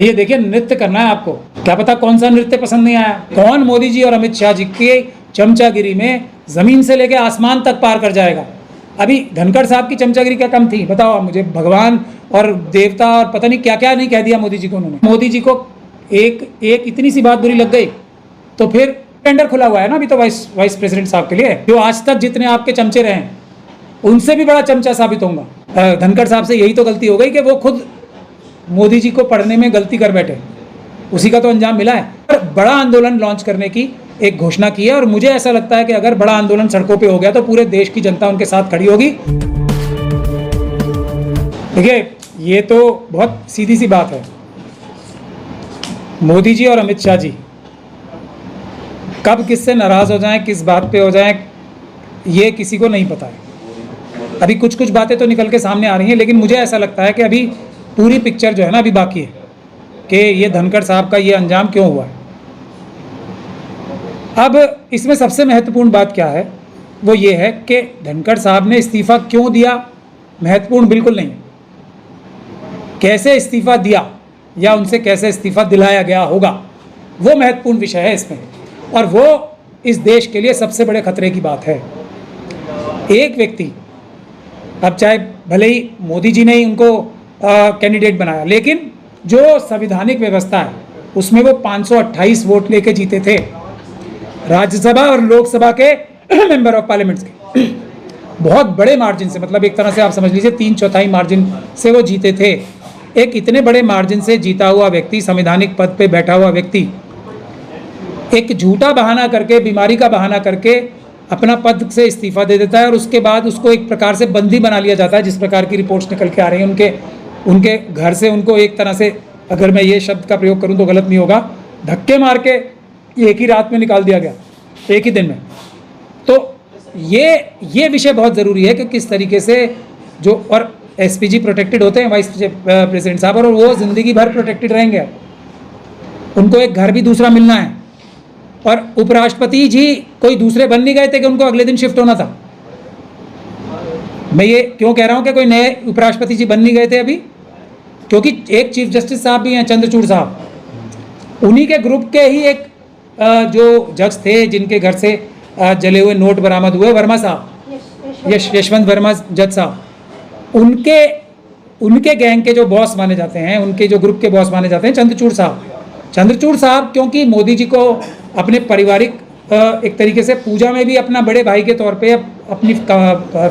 ये देखिए, नृत्य करना है आपको, क्या पता कौन सा नृत्य पसंद नहीं आया। कौन मोदी जी और अमित शाह जी की चमचागिरी में जमीन से लेकर आसमान तक पार कर जाएगा। अभी धनखड़ साहब की चमचागिरी क्या कम थी, बताओ मुझे। भगवान और देवता और पता नहीं क्या क्या नहीं कह दिया मोदी जी को उन्होंने। मोदी जी को एक इतनी सी बात बुरी लग गई तो फिर टेंडर खुला हुआ है ना अभी तो वाइस प्रेसिडेंट साहब के लिए। जो आज तक जितने आपके चमचे रहे उनसे भी बड़ा चमचा साबित होगा। धनखड़ साहब से यही तो गलती हो गई कि वो खुद मोदी जी को पढ़ने में गलती कर बैठे, उसी का तो अंजाम मिला है। और बड़ा आंदोलन लॉन्च करने की एक घोषणा की है और मुझे ऐसा लगता है कि अगर बड़ा आंदोलन सड़कों पे हो गया तो पूरे देश की जनता उनके साथ खड़ी होगी। देखिए, ये तो बहुत सीधी सी बात है। मोदी जी और अमित शाह जी कब किससे नाराज हो जाएं, किस बात पे हो जाएं, ये किसी को नहीं पता है। अभी कुछ कुछ बातें तो निकल के सामने आ रही हैं, लेकिन मुझे ऐसा लगता है कि अभी पूरी पिक्चर जो है ना अभी बाकी है कि ये धनखड़ साहब का ये अंजाम क्यों हुआ है। अब इसमें सबसे महत्वपूर्ण बात क्या है, वो ये है कि धनखड़ साहब ने इस्तीफ़ा क्यों दिया। महत्वपूर्ण बिल्कुल नहीं, कैसे इस्तीफ़ा दिया या उनसे कैसे इस्तीफ़ा दिलाया गया होगा, वो महत्वपूर्ण विषय है इसमें। और वो इस देश के लिए सबसे बड़े खतरे की बात है। एक व्यक्ति, अब चाहे भले ही मोदी जी ने ही उनको कैंडिडेट बनाया, लेकिन जो संवैधानिक व्यवस्था है उसमें वो 528 वोट लेके जीते थे, राज्यसभा और लोकसभा के मेंबर ऑफ पार्लियामेंट्स के बहुत बड़े मार्जिन से, मतलब एक तरह से आप समझ लीजिए 3/4 मार्जिन से वो जीते थे। एक इतने बड़े मार्जिन से जीता हुआ व्यक्ति, संवैधानिक पद पे बैठा हुआ व्यक्ति, एक झूठा बहाना करके, बीमारी का बहाना करके अपना पद से इस्तीफा दे देता है और उसके बाद उसको एक प्रकार से बंदी बना लिया जाता है। जिस प्रकार की रिपोर्ट्स निकल के आ रही हैं, उनके घर से उनको एक तरह से, अगर मैं ये शब्द का प्रयोग करूं तो गलत नहीं होगा, धक्के मार के एक ही रात में निकाल दिया गया, एक ही दिन में। तो ये विषय बहुत ज़रूरी है कि किस तरीके से जो, और एसपीजी प्रोटेक्टेड होते हैं वाइस प्रेसिडेंट साहब, और वो ज़िंदगी भर प्रोटेक्टेड रहेंगे। उनको एक घर भी दूसरा मिलना है। और उपराष्ट्रपति जी कोई दूसरे बन नहीं गए थे कि उनको अगले दिन शिफ्ट होना था। मैं ये क्यों कह रहा हूँ कि कोई नए उपराष्ट्रपति जी बन नहीं गए थे अभी, क्योंकि एक चीफ जस्टिस साहब भी हैं, चंद्रचूड़ साहब, उन्हीं के ग्रुप के ही एक जो जज थे जिनके घर से जले हुए नोट बरामद हुए, वर्मा साहब, यशवंत वर्मा जज साहब, उनके गैंग के जो बॉस माने जाते हैं, उनके जो ग्रुप के बॉस माने जाते हैं चंद्रचूड़ साहब, क्योंकि मोदी जी को अपने पारिवारिक एक तरीके से पूजा में भी अपना बड़े भाई के तौर पे अपनी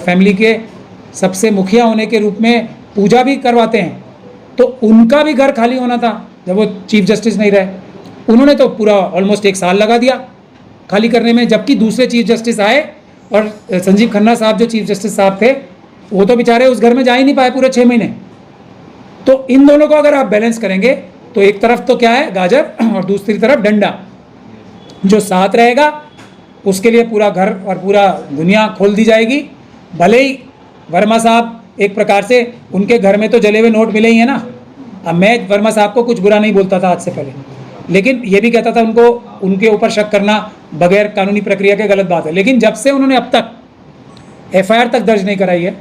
फैमिली के सबसे मुखिया होने के रूप में पूजा भी करवाते हैं, तो उनका भी घर खाली होना था जब वो चीफ जस्टिस नहीं रहे। उन्होंने तो पूरा ऑलमोस्ट 1 साल लगा दिया खाली करने में, जबकि दूसरे चीफ जस्टिस आए और संजीव खन्ना साहब जो चीफ जस्टिस साहब थे, वो तो बेचारे उस घर में जा ही नहीं पाए पूरे 6 महीने। तो इन दोनों को अगर आप बैलेंस करेंगे तो एक तरफ तो क्या है, गाजर, और दूसरी तरफ डंडा। जो साथ रहेगा उसके लिए पूरा घर और पूरा दुनिया खोल दी जाएगी। भले ही वर्मा साहब एक प्रकार से, उनके घर में तो जले हुए नोट मिले ही हैं ना। अब मैं वर्मा साहब को कुछ बुरा नहीं बोलता था आज से पहले, लेकिन ये भी कहता था उनको, उनके ऊपर शक करना बगैर कानूनी प्रक्रिया के गलत बात है। लेकिन जब से उन्होंने अब तक FIR तक दर्ज नहीं कराई है,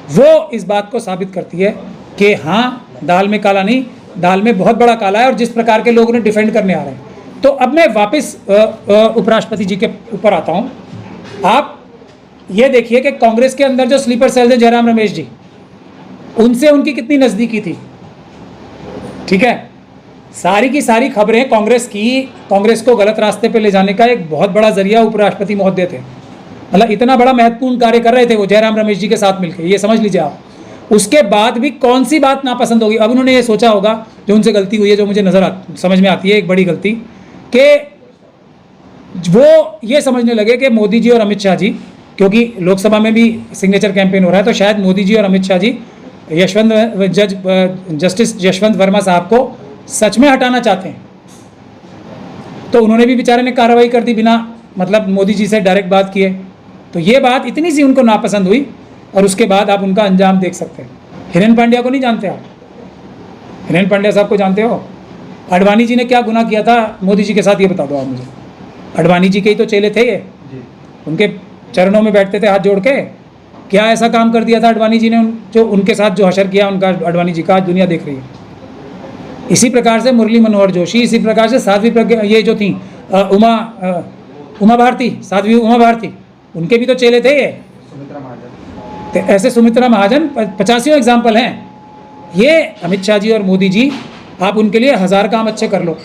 वो इस बात को साबित करती है कि हाँ, दाल में काला नहीं, दाल में बहुत बड़ा काला है। और जिस प्रकार के लोग उन्हें डिफेंड करने आ रहे हैं, तो अब मैं वापस उपराष्ट्रपति जी के ऊपर आता हूँ। आप ये देखिए कि कांग्रेस के अंदर जो स्लीपर सेल थे, जयराम रमेश जी, उनसे उनकी कितनी नज़दीकी थी। ठीक है, सारी की सारी खबरें कांग्रेस को गलत रास्ते पे ले जाने का एक बहुत बड़ा जरिया उपराष्ट्रपति महोदय थे। मतलब इतना बड़ा महत्वपूर्ण कार्य कर रहे थे वो जयराम रमेश जी के साथ मिलकर, ये समझ लीजिए आप। उसके बाद भी कौन सी बात नापसंद होगी। अब उन्होंने ये सोचा होगा, जो उनसे गलती हुई है, जो मुझे समझ में आती है एक बड़ी गलती, कि वो ये समझने लगे कि मोदी जी और अमित शाह जी, क्योंकि लोकसभा में भी सिग्नेचर कैंपेन हो रहा है, तो शायद मोदी जी और अमित शाह जी जस्टिस यशवंत वर्मा साहब को सच में हटाना चाहते हैं। तो उन्होंने भी बेचारे ने कार्रवाई कर दी बिना मतलब मोदी जी से डायरेक्ट बात किए। तो ये बात इतनी सी उनको नापसंद हुई और उसके बाद आप उनका अंजाम देख सकते हैं। हिरेन पांड्या को नहीं जानते आप? हिरेन पांड्या साहब को जानते हो? अडवाणी जी ने क्या गुनाह किया था मोदी जी के साथ, ये बता दो आप मुझे। अडवाणी जी के ही तो चेले थे ये, उनके चरणों में बैठते थे हाथ जोड़ के। क्या ऐसा काम कर दिया था अडवाणी जी ने जो उनके साथ जो हशर किया उनका, अडवाणी जी का, आज दुनिया देख रही है। इसी प्रकार से मुरली मनोहर जोशी, इसी प्रकार से साध्वी प्रज्ञा, ये जो थी उमा भारती, साध्वी उमा भारती, उनके भी तो चेले थे ये। तो ऐसे सुमित्रा महाजन 50 एग्जाम्पल हैं। ये अमित शाह जी और मोदी जी, आप उनके लिए 1000 काम अच्छे कर लो,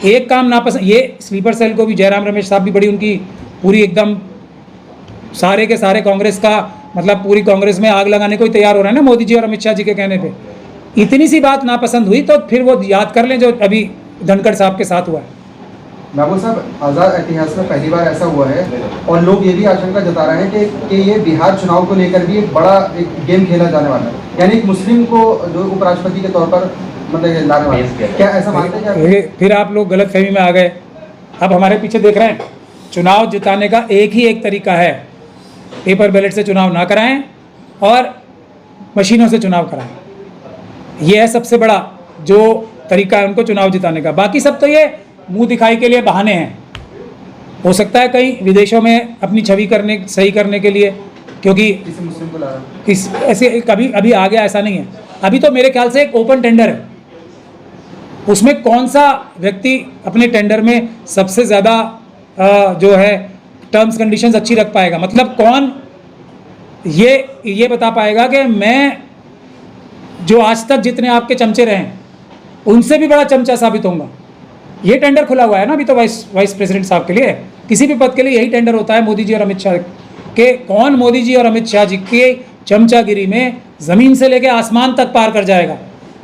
एक काम नापसंद, ये स्लीपर सेल को भी जयराम रमेश साहब भी बड़ी उनकी पूरी एकदम सारे के सारे कांग्रेस का मतलब पूरी कांग्रेस में आग लगाने को ही तैयार हो रहा है ना मोदी जी और अमित शाह जी के कहने पे। इतनी सी बात नापसंद हुई तो फिर वो याद कर लें जो अभी धनखड़ साहब के साथ हुआ है। महबूब साहब, आज़ाद इतिहास में पहली बार ऐसा हुआ है और लोग ये भी आशंका जता रहे हैं कि ये बिहार चुनाव को लेकर भी एक बड़ा एक गेम खेला जाने वाला है, यानी एक मुस्लिम को जो उपराष्ट्रपति के तौर पर मतलब लाने वाला है। क्या ऐसा मानते हैं? फिर आप लोग गलत फहमी में आ गए। अब हमारे पीछे देख रहे हैं, चुनाव जिताने का एक ही एक तरीका है, पेपर बैलेट से चुनाव ना कराएं और मशीनों से चुनाव कराएं। यह है सबसे बड़ा जो तरीका है उनको चुनाव जिताने का। बाकी सब तो ये मुंह दिखाई के लिए बहाने हैं। हो सकता है कहीं विदेशों में अपनी छवि सही करने के लिए, क्योंकि किसी मुस्लिम को ला रहा है। इस ऐसे कभी अभी आ गया ऐसा नहीं है। अभी तो मेरे ख्याल से एक ओपन टेंडर है, उसमें कौन सा व्यक्ति अपने टेंडर में सबसे ज़्यादा जो है टर्म्स कंडीशंस अच्छी रख पाएगा, मतलब कौन ये बता पाएगा कि मैं जो आज तक जितने आपके चमचे रहे हैं उनसे भी बड़ा चमचा साबित होऊंगा। ये टेंडर खुला हुआ है ना अभी तो वाइस प्रेसिडेंट साहब के लिए, किसी भी पद के लिए यही टेंडर होता है मोदी जी और अमित शाह के। कौन मोदी जी और अमित शाह जी के चमचागिरी में ज़मीन से लेकर आसमान तक पार कर जाएगा।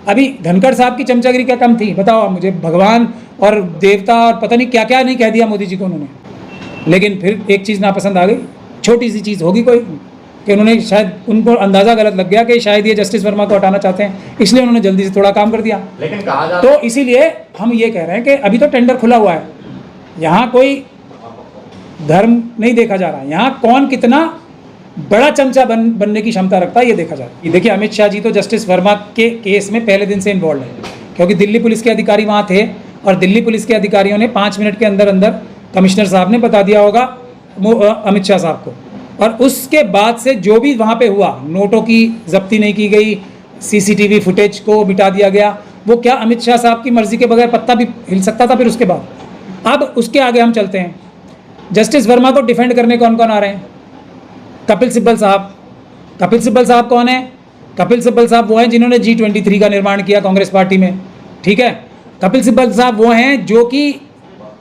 अभी धनखड़ साहब की चमचागिरी क्या कम थी बताओ आप मुझे, भगवान और देवता और पता नहीं क्या क्या नहीं कह दिया मोदी जी को उन्होंने। लेकिन फिर एक चीज़ नापसंद आ गई, छोटी सी चीज़ होगी कोई, कि उन्होंने शायद उनको अंदाज़ा गलत लग गया कि शायद ये जस्टिस वर्मा को हटाना चाहते हैं, इसलिए उन्होंने जल्दी से थोड़ा काम कर दिया। लेकिन कहा जा तो इसीलिए हम ये कह रहे हैं कि अभी तो टेंडर खुला हुआ है, यहाँ कोई धर्म नहीं देखा जा रहा है, यहाँ कौन कितना बड़ा चमचा बनने की क्षमता रखता है ये देखा जा रहा है। देखिए अमित शाह जी तो जस्टिस वर्मा के केस में पहले दिन से इन्वॉल्व है, क्योंकि दिल्ली पुलिस के अधिकारी वहाँ थे और दिल्ली पुलिस के अधिकारियों ने 5 मिनट के अंदर अंदर कमिश्नर साहब ने बता दिया होगा अमित शाह साहब को। और उसके बाद से जो भी वहाँ पे हुआ, नोटों की जब्ती नहीं की गई, सीसीटीवी फुटेज को मिटा दिया गया, वो क्या अमित शाह साहब की मर्जी के बगैर पत्ता भी हिल सकता था। फिर उसके बाद अब उसके आगे हम चलते हैं, जस्टिस वर्मा को डिफेंड करने कौन कौन आ रहे हैं। कपिल सिब्बल साहब। कपिल सिब्बल साहब कौन है? कपिल सिब्बल साहब वो हैं जिन्होंने G23 का निर्माण किया कांग्रेस पार्टी में, ठीक है। कपिल सिब्बल साहब वो हैं जो कि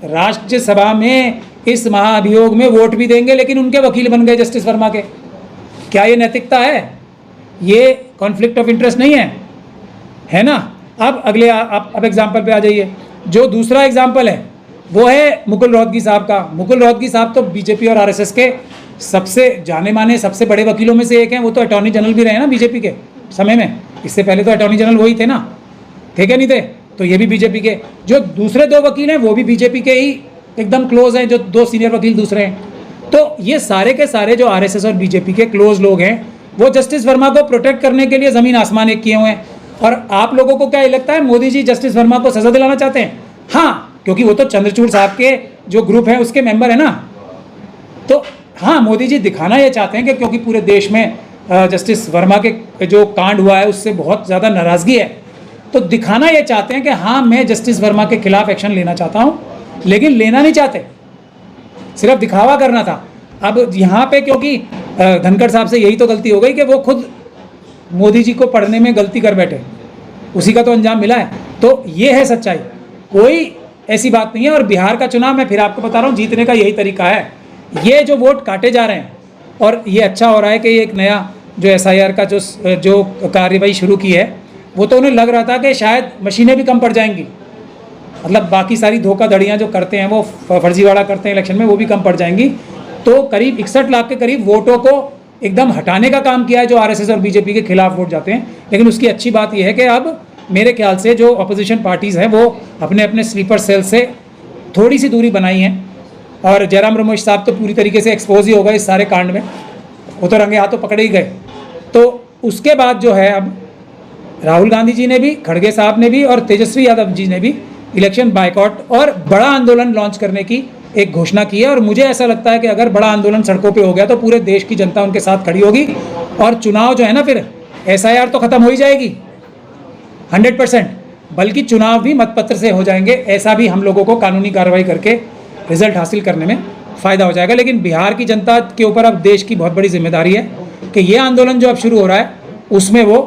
राज्यसभा में इस महाअभियोग में वोट भी देंगे, लेकिन उनके वकील बन गए जस्टिस वर्मा के। क्या ये नैतिकता है? ये कॉन्फ्लिक्ट ऑफ इंटरेस्ट नहीं है ना। अब अगले आप अब एग्जाम्पल पे आ जाइए। जो दूसरा एग्जाम्पल है वो है मुकुल रोहतगी साहब का। मुकुल रोहतगी साहब तो बीजेपी और आरएसएस के सबसे जाने माने सबसे बड़े वकीलों में से एक हैं। वो तो अटॉर्नी जनरल भी रहे ना बीजेपी के समय में, इससे पहले तो अटॉर्नी जनरल वही थे ना, थे क्या नहीं थे? तो ये भी बीजेपी के। जो दूसरे 2 वकील हैं वो भी बीजेपी के ही एकदम क्लोज हैं, जो 2 सीनियर वकील दूसरे हैं। तो ये सारे के सारे जो आरएसएस और बीजेपी के क्लोज लोग हैं वो जस्टिस वर्मा को प्रोटेक्ट करने के लिए ज़मीन आसमान एक किए हुए हैं। और आप लोगों को क्या लगता है मोदी जी जस्टिस वर्मा को सज़ा दिलाना चाहते हैं? हाँ, क्योंकि वो तो चंद्रचूड़ साहब के जो ग्रुप है उसके मेंबर है ना। तो हाँ, मोदी जी दिखाना ये चाहते हैं कि क्योंकि पूरे देश में जस्टिस वर्मा के जो कांड हुआ है उससे बहुत ज़्यादा नाराज़गी है, तो दिखाना ये चाहते हैं कि हाँ मैं जस्टिस वर्मा के खिलाफ एक्शन लेना चाहता हूँ, लेकिन लेना नहीं चाहते, सिर्फ दिखावा करना था। अब यहाँ पे क्योंकि धनखड़ साहब से यही तो गलती हो गई कि वो खुद मोदी जी को पढ़ने में गलती कर बैठे, उसी का तो अंजाम मिला है। तो ये है सच्चाई, कोई ऐसी बात नहीं है। और बिहार का चुनाव मैं फिर आपको बता रहा हूँ, जीतने का यही तरीका है। ये जो वोट काटे जा रहे हैं और ये अच्छा हो रहा है कि ये एक नया जो SIR का जो कार्यवाही शुरू की है, वो तो उन्हें लग रहा था कि शायद मशीनें भी कम पड़ जाएंगी, मतलब बाकी सारी धोखाधड़ियाँ जो करते हैं वो फर्जीवाड़ा करते हैं इलेक्शन में, वो भी कम पड़ जाएंगी। तो करीब 61 लाख के करीब वोटों को एकदम हटाने का काम किया है जो आरएसएस और बीजेपी के खिलाफ वोट जाते हैं। लेकिन उसकी अच्छी बात यह है कि अब मेरे ख्याल से जो अपोजिशन पार्टीज़ हैं वो अपने अपने स्लीपर सेल से थोड़ी सी दूरी बनाई है। और जयराम रमेश साहब तो पूरी तरीके से एक्सपोज ही हो गए इस सारे कांड में, वो तो रंगे हाथों पकड़े ही गए। तो उसके बाद जो है अब राहुल गांधी जी ने भी, खड़गे साहब ने भी और तेजस्वी यादव जी ने भी इलेक्शन बायकॉट और बड़ा आंदोलन लॉन्च करने की एक घोषणा की है। और मुझे ऐसा लगता है कि अगर बड़ा आंदोलन सड़कों पे हो गया तो पूरे देश की जनता उनके साथ खड़ी होगी और चुनाव जो है ना, फिर SIR तो ख़त्म हो ही जाएगी 100%। बल्कि चुनाव भी मतपत्र से हो जाएंगे। ऐसा भी हम लोगों को कानूनी कार्रवाई करके रिजल्ट हासिल करने में फ़ायदा हो जाएगा। लेकिन बिहार की जनता के ऊपर अब देश की बहुत बड़ी जिम्मेदारी है कि ये आंदोलन जो अब शुरू हो रहा है उसमें वो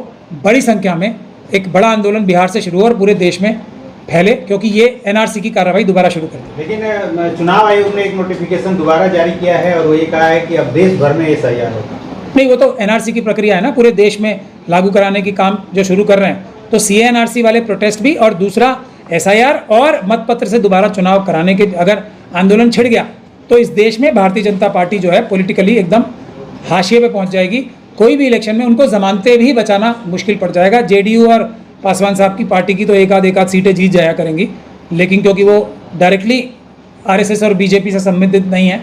बड़ी संख्या में एक बड़ा आंदोलन बिहार से शुरू हो और पूरे देश में फैले, क्योंकि ये एनआरसी की कार्रवाई दोबारा शुरू कर दी। लेकिन चुनाव आयोग ने एक नोटिफिकेशन दोबारा जारी किया है और वो ये कहा है कि अब देश भर में SIR होगा। नहीं, वो तो एनआरसी की प्रक्रिया है ना, पूरे देश में लागू कराने की काम जो शुरू कर रहे हैं। तो CA-NRC वाले प्रोटेस्ट भी, और दूसरा SIR और मतपत्र से दोबारा चुनाव कराने के अगर आंदोलन छिड़ गया तो इस देश में भारतीय जनता पार्टी जो है पॉलिटिकली एकदम हाशिए पे पहुंच जाएगी। कोई भी इलेक्शन में उनको जमानतें भी बचाना मुश्किल पड़ जाएगा। JDU और पासवान साहब की पार्टी की तो एक आध सीटें जीत जाया करेंगी, लेकिन क्योंकि वो डायरेक्टली RSS और BJP से संबंधित नहीं है,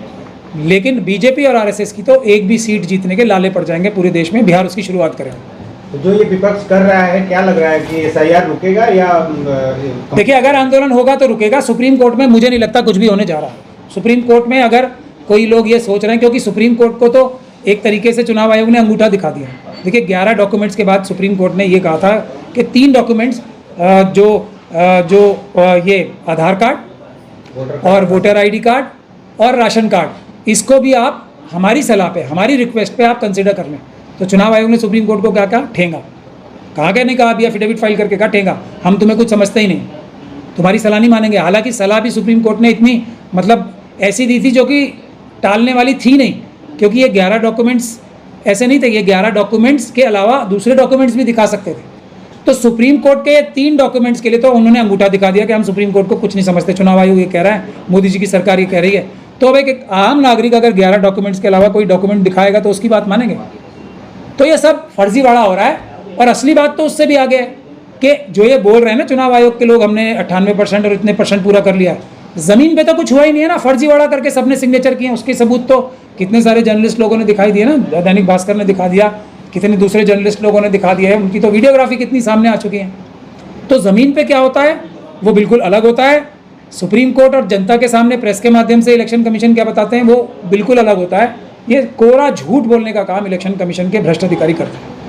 लेकिन BJP और RSS की तो एक भी सीट जीतने के लाले पड़ जाएंगे पूरे देश में। बिहार उसकी शुरुआत करेगा। तो जो ये विपक्ष कर रहा है, क्या लग रहा है कि SIR रुकेगा या देखिए, अगर आंदोलन होगा तो रुकेगा। सुप्रीम कोर्ट में मुझे नहीं लगता कुछ भी होने जा रहा है। सुप्रीम कोर्ट में अगर कोई लोग ये सोच रहे हैं, क्योंकि सुप्रीम कोर्ट को तो एक तरीके से चुनाव आयोग ने अंगूठा दिखा दिया। देखिए, 11 डॉक्यूमेंट्स के बाद सुप्रीम कोर्ट ने ये कहा था कि 3 डॉक्यूमेंट्स जो ये आधार कार्ड और वोटर ID कार्ड और राशन कार्ड, इसको भी आप हमारी सलाह पे, हमारी रिक्वेस्ट पे आप कंसिडर कर लें। तो चुनाव आयोग ने सुप्रीम कोर्ट को क्या कहा? ठेंगा। कहा क्या नहीं कहा? अभी एफिडेविट फाइल करके कहा ठेंगा, हम तुम्हें कुछ समझते ही नहीं, तुम्हारी सलाह नहीं मानेंगे। हालांकि सलाह भी सुप्रीम कोर्ट ने इतनी मतलब ऐसी दी थी जो कि टालने वाली थी नहीं, क्योंकि ये 11 डॉक्यूमेंट्स ऐसे नहीं थे, ये 11 डॉक्यूमेंट्स के अलावा दूसरे डॉक्यूमेंट्स भी दिखा सकते थे। तो सुप्रीम कोर्ट के 3 डॉक्यूमेंट्स के लिए तो उन्होंने अंगूठा दिखा दिया कि हम सुप्रीम कोर्ट को कुछ नहीं समझते। चुनाव आयोग ये कह रहा है, मोदी जी की सरकार ये कह रही है, तो अब एक आम नागरिक अगर 11 डॉक्यूमेंट्स के अलावा कोई डॉक्यूमेंट दिखाएगा तो उसकी बात मानेंगे? तो ये सब फर्जीवाड़ा हो रहा है। और असली बात तो उससे भी आगे है कि जो ये बोल रहे हैं ना चुनाव आयोग के लोग, हमने 98% और इतने % पूरा कर लिया, ज़मीन पे तो कुछ हुआ ही नहीं है ना। फर्जीवाड़ा करके सबने सिग्नेचर किए, उसके सबूत तो कितने सारे जर्नलिस्ट लोगों ने दिखाई दिए ना। दैनिक भास्कर ने दिखा दिया, कितने दूसरे जर्नलिस्ट लोगों ने दिखा दिया है, उनकी तो वीडियोग्राफी कितनी सामने आ चुकी है। तो ज़मीन पे क्या होता है वो बिल्कुल अलग होता है। सुप्रीम कोर्ट और जनता के सामने प्रेस के माध्यम से इलेक्शन कमीशन क्या बताते हैं वो बिल्कुल अलग होता है। ये कोरा झूठ बोलने का काम इलेक्शन कमीशन के भ्रष्ट अधिकारी करते हैं।